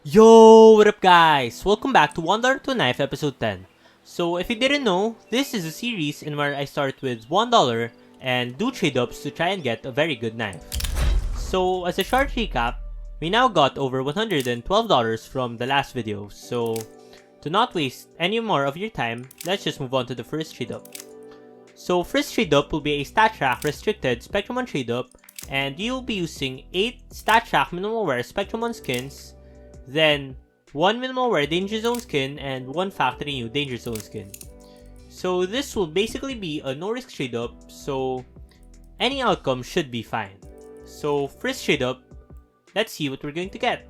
Yo, what up guys? Welcome back to $1 to a Knife episode 10. So if you didn't know, this is a series in where I start with $1 and do trade-ups to try and get a very good knife. So as a short recap, we now got over $112 from the last video, so to not waste any more of your time, let's just move on to the first trade-up. So first trade-up will be a StatTrak restricted Spectrum 1 trade-up, and you'll be using 8 StatTrak minimal wear Spectrum 1 skins, then 1 minimal wear Danger Zone skin and 1 factory new Danger Zone skin. So this will basically be a no risk trade up, so any outcome should be fine. So first trade up, let's see what we're going to get.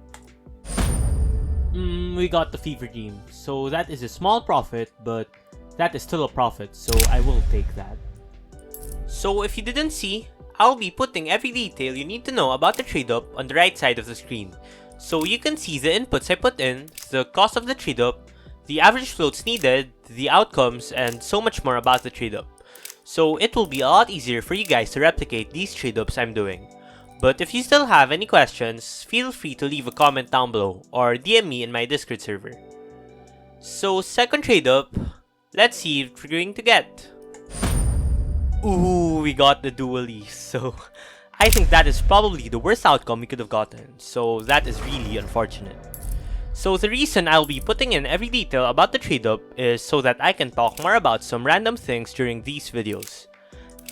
We got the Fever Dream, so that is a small profit, but that is still a profit, so I will take that. So if you didn't see, I'll be putting every detail you need to know about the trade up on the right side of the screen. So you can see the inputs I put in, the cost of the trade-up, the average floats needed, the outcomes, and so much more about the trade-up. So it will be a lot easier for you guys to replicate these trade-ups I'm doing. But if you still have any questions, feel free to leave a comment down below or DM me in my Discord server. So second trade-up, let's see what we're going to get. Ooh, we got the dually, so I think that is probably the worst outcome we could have gotten, so that is really unfortunate. So the reason I'll be putting in every detail about the trade-up is so that I can talk more about some random things during these videos.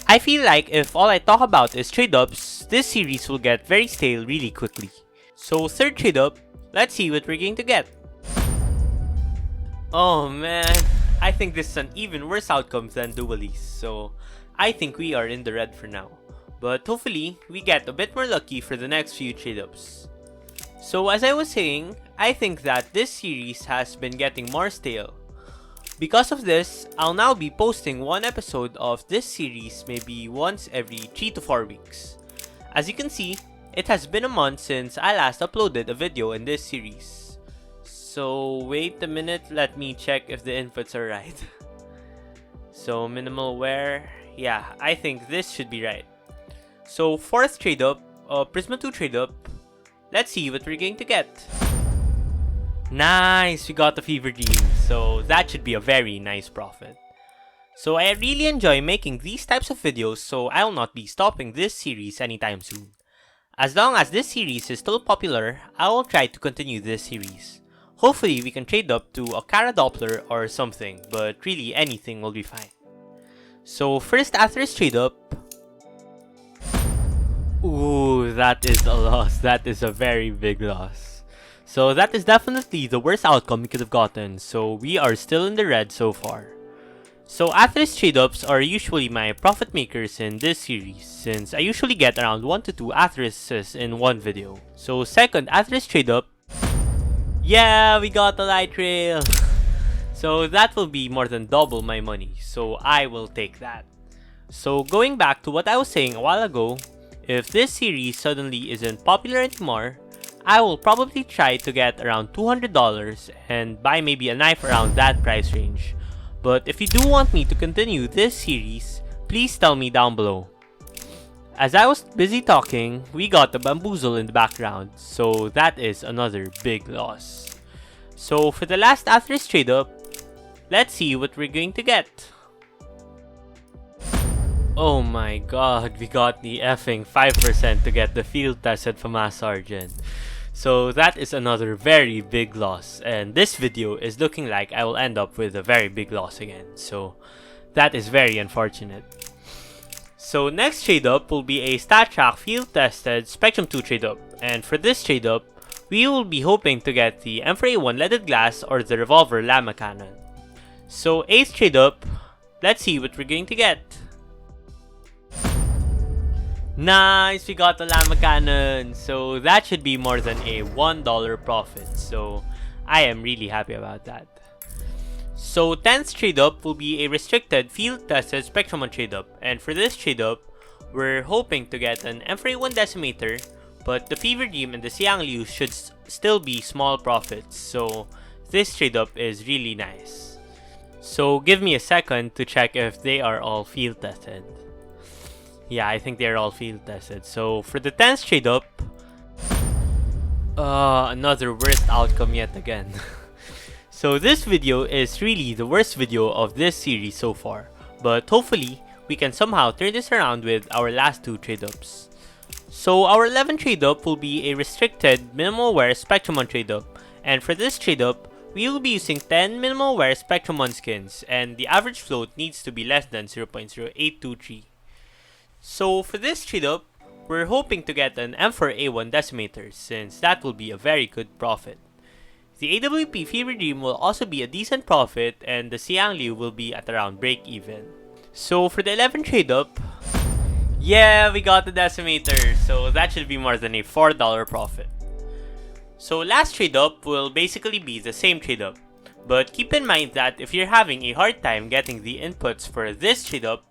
I feel like if all I talk about is trade-ups, this series will get very stale really quickly. So third trade-up, let's see what we're going to get. Oh man, I think this is an even worse outcome than dualies, so I think we are in the red for now. But hopefully, we get a bit more lucky for the next few trade-ups. So as I was saying, I think that this series has been getting more stale. Because of this, I'll now be posting one episode of this series maybe once every 3 to 4 weeks. As you can see, it has been a month since I last uploaded a video in this series. So wait a minute, let me check if the inputs are right. So minimal wear, yeah, I think this should be right. So fourth trade up, Prisma 2 trade up. Let's see what we're going to get. Nice, we got the Fever Dream, so that should be a very nice profit. So I really enjoy making these types of videos, so I'll not be stopping this series anytime soon. As long as this series is still popular, I will try to continue this series. Hopefully we can trade up to a Kara Doppler or something, but really anything will be fine. So first Atheris trade up. Ooh, that is a loss. That is a very big loss. So that is definitely the worst outcome we could have gotten, so we are still in the red so far. So Atheris trade-ups are usually my profit makers in this series, since I usually get around 1 to 2 Atherises in one video. So second Atheris trade-up. Yeah, we got the light rail. So that will be more than double my money, so I will take that. So going back to what I was saying a while ago, if this series suddenly isn't popular anymore, I will probably try to get around $200 and buy maybe a knife around that price range. But if you do want me to continue this series, please tell me down below. As I was busy talking, we got the bamboozle in the background, so that is another big loss. So for the last Atheris trade up, let's see what we're going to get. Oh my god, we got the effing 5% to get the field tested FAMAS Sergeant. So that is another very big loss, and this video is looking like I will end up with a very big loss again, so that is very unfortunate. So next trade up will be a StatTrak field tested Spectrum 2 trade up, and for this trade up, we will be hoping to get the M4A1 leaded glass or the revolver Llama cannon. So 8th trade up, let's see what we're going to get. Nice, we got the Llama cannon, so that should be more than a $1 profit, so I am really happy about that. So 10th trade up will be a restricted field tested Spectrum 1 trade up, and for this trade up, we're hoping to get an M4A1 decimator, but the Fever Dream and the Siang Liu should still be small profits, so this trade up is really nice. So give me a second to check if they are all field tested. Yeah, I think they're all field tested. So for the 10th trade up, Another worst outcome yet again. So this video is really the worst video of this series so far, but hopefully we can somehow turn this around with our last two trade-ups. So our 11th trade-up will be a restricted minimal wear Spectrum 1 trade-up, and for this trade-up, we will be using 10 minimal wear Spectrum 1 skins, and the average float needs to be less than 0.0823. So for this trade-up, we're hoping to get an M4A1 decimator, since that will be a very good profit. The AWP Fever Dream will also be a decent profit, and the Siang Liu will be at around break even. So for the 11th trade-up, yeah, we got the decimator, so that should be more than a $4 profit. So last trade-up will basically be the same trade-up, but keep in mind that if you're having a hard time getting the inputs for this trade-up,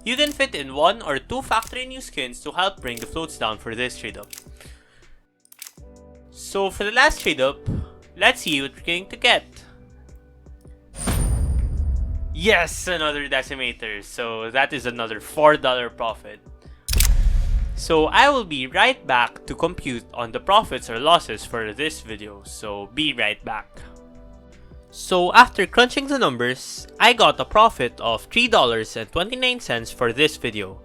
you can fit in 1 or 2 factory new skins to help bring the floats down for this trade-up. So for the last trade-up, let's see what we're going to get. Yes, another decimator, so that is another $4 profit. So I will be right back to compute on the profits or losses for this video, so be right back. So after crunching the numbers, I got a profit of $3.29 for this video.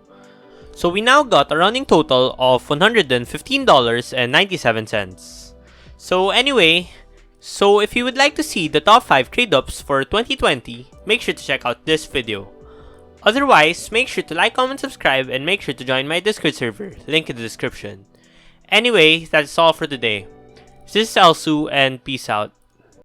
So we now got a running total of $115.97. So anyway, if you would like to see the top 5 trade-ups for 2020, make sure to check out this video. Otherwise, make sure to like, comment, subscribe, and make sure to join my Discord server, link in the description. Anyway, that's all for today. This is Elsu, and peace out.